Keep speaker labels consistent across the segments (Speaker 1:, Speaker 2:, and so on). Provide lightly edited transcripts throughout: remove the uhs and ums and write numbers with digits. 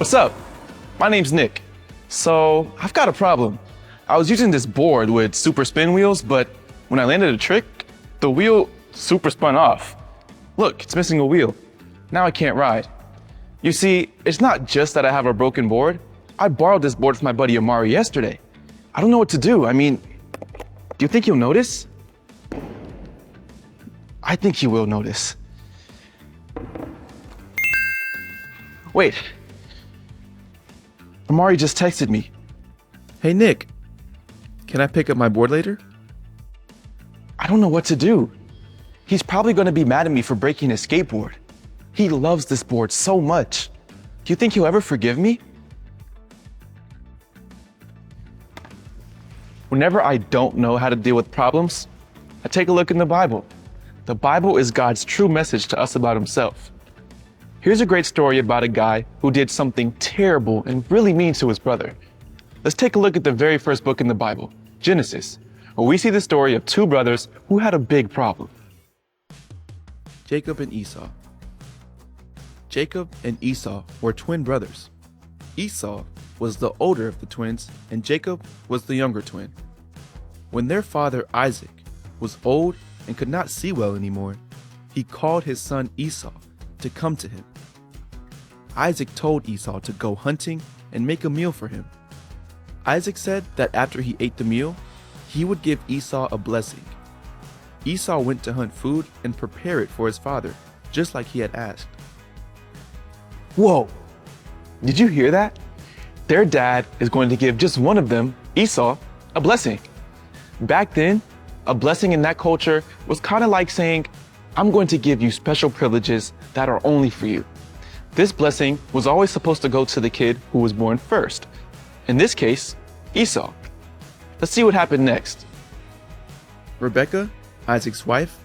Speaker 1: What's up? My name's Nick. So, I've got a problem. I was using this board with super spin wheels, but when I landed a trick, the wheel super spun off. Look, it's missing a wheel. Now I can't ride. You see, it's not just that I have a broken board. I borrowed this board from my buddy Amari yesterday. I don't know what to do. I mean, do you think he'll notice? I think he will notice. Wait. Amari just texted me.
Speaker 2: Hey Nick, can I pick up my board later?
Speaker 1: I don't know what to do. He's probably going to be mad at me for breaking his skateboard. He loves this board so much. Do you think he'll ever forgive me? Whenever I don't know how to deal with problems, I take a look in the Bible. The Bible is God's true message to us about himself. Here's a great story about a guy who did something terrible and really mean to his brother. Let's take a look at the very first book in the Bible, Genesis, where we see the story of two brothers who had a big problem.
Speaker 2: Jacob and Esau. Jacob and Esau were twin brothers. Esau was the older of the twins, and Jacob was the younger twin. When their father Isaac was old and could not see well anymore, he called his son Esau to come to him. Isaac told Esau to go hunting and make a meal for him. Isaac said that after he ate the meal, he would give Esau a blessing. Esau went to hunt food and prepare it for his father, just like he had asked.
Speaker 1: Whoa! Did you hear that? Their dad is going to give just one of them, Esau, a blessing. Back then, a blessing in that culture was kind of like saying, I'm going to give you special privileges that are only for you. This blessing was always supposed to go to the kid who was born first. In this case, Esau. Let's see what happened next.
Speaker 2: Rebekah, Isaac's wife,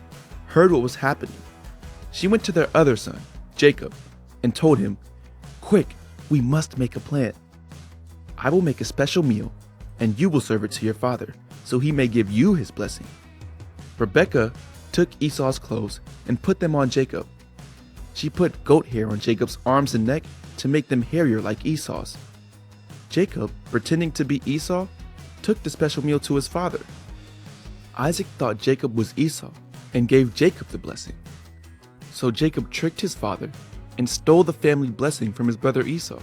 Speaker 2: heard what was happening. She went to their other son, Jacob, and told him, "Quick, we must make a plan. I will make a special meal, and you will serve it to your father, so he may give you his blessing." Rebekah took Esau's clothes and put them on Jacob. She put goat hair on Jacob's arms and neck to make them hairier like Esau's. Jacob, pretending to be Esau, took the special meal to his father. Isaac thought Jacob was Esau and gave Jacob the blessing. So Jacob tricked his father and stole the family blessing from his brother Esau.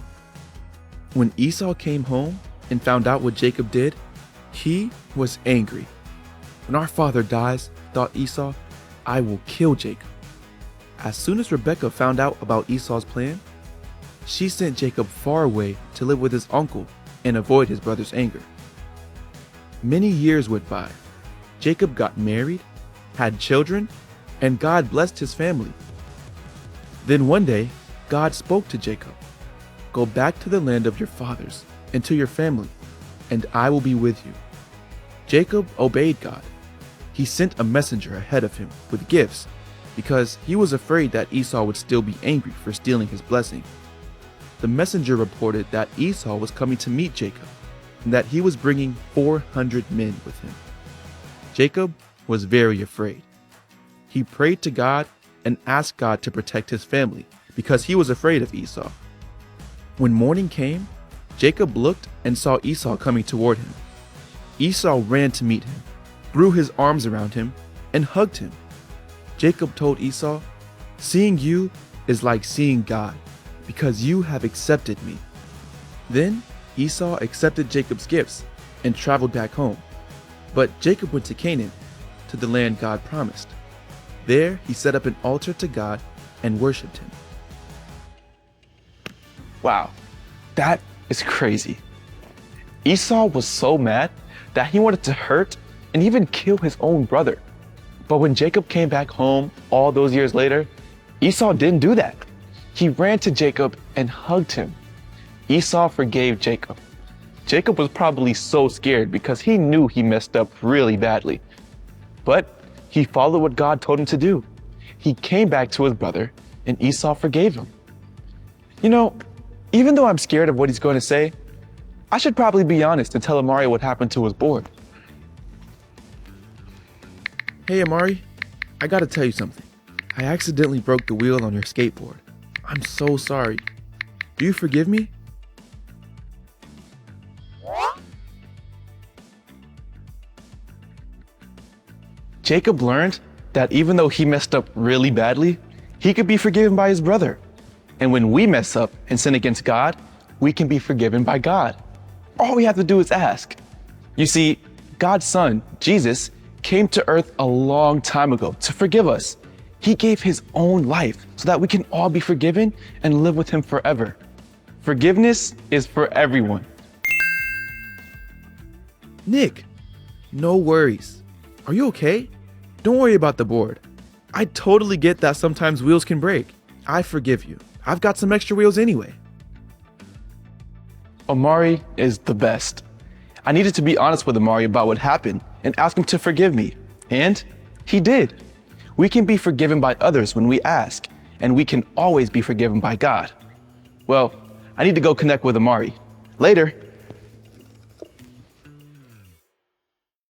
Speaker 2: When Esau came home and found out what Jacob did, he was angry. "When our father dies," thought Esau, "I will kill Jacob." As soon as Rebekah found out about Esau's plan, she sent Jacob far away to live with his uncle and avoid his brother's anger. Many years went by. Jacob got married, had children, and God blessed his family. Then one day, God spoke to Jacob, "Go back to the land of your fathers and to your family, and I will be with you." Jacob obeyed God. He sent a messenger ahead of him with gifts because he was afraid that Esau would still be angry for stealing his blessing. The messenger reported that Esau was coming to meet Jacob and that he was bringing 400 men with him. Jacob was very afraid. He prayed to God and asked God to protect his family because he was afraid of Esau. When morning came, Jacob looked and saw Esau coming toward him. Esau ran to meet him, threw his arms around him, and hugged him. Jacob told Esau, "Seeing you is like seeing God, because you have accepted me." Then Esau accepted Jacob's gifts and traveled back home. But Jacob went to Canaan, to the land God promised. There he set up an altar to God and worshipped him.
Speaker 1: Wow, that is crazy. Esau was so mad that he wanted to hurt and even kill his own brother. But when Jacob came back home all those years later, Esau didn't do that. He ran to Jacob and hugged him. Esau forgave Jacob. Jacob was probably so scared because he knew he messed up really badly. But he followed what God told him to do. He came back to his brother and Esau forgave him. You know, even though I'm scared of what he's going to say, I should probably be honest and tell Amari what happened to his board.
Speaker 2: "Hey Amari, I gotta tell you something. I accidentally broke the wheel on your skateboard. I'm so sorry. Do you forgive me?
Speaker 1: Jacob learned that even though he messed up really badly, he could be forgiven by his brother. And when we mess up and sin against God, we can be forgiven by God. All we have to do is ask. You see, God's Son, Jesus, came to earth a long time ago to forgive us. He gave his own life so that we can all be forgiven and live with him forever. Forgiveness is for everyone.
Speaker 2: Nick, no worries. Are you okay? Don't worry about the board. I totally get that sometimes wheels can break. I forgive you. I've got some extra wheels anyway.
Speaker 1: Omari is the best. I needed to be honest with Omari about what happened and ask him to forgive me. And he did. We can be forgiven by others when we ask, and we can always be forgiven by God. Well, I need to go connect with Omari. Later.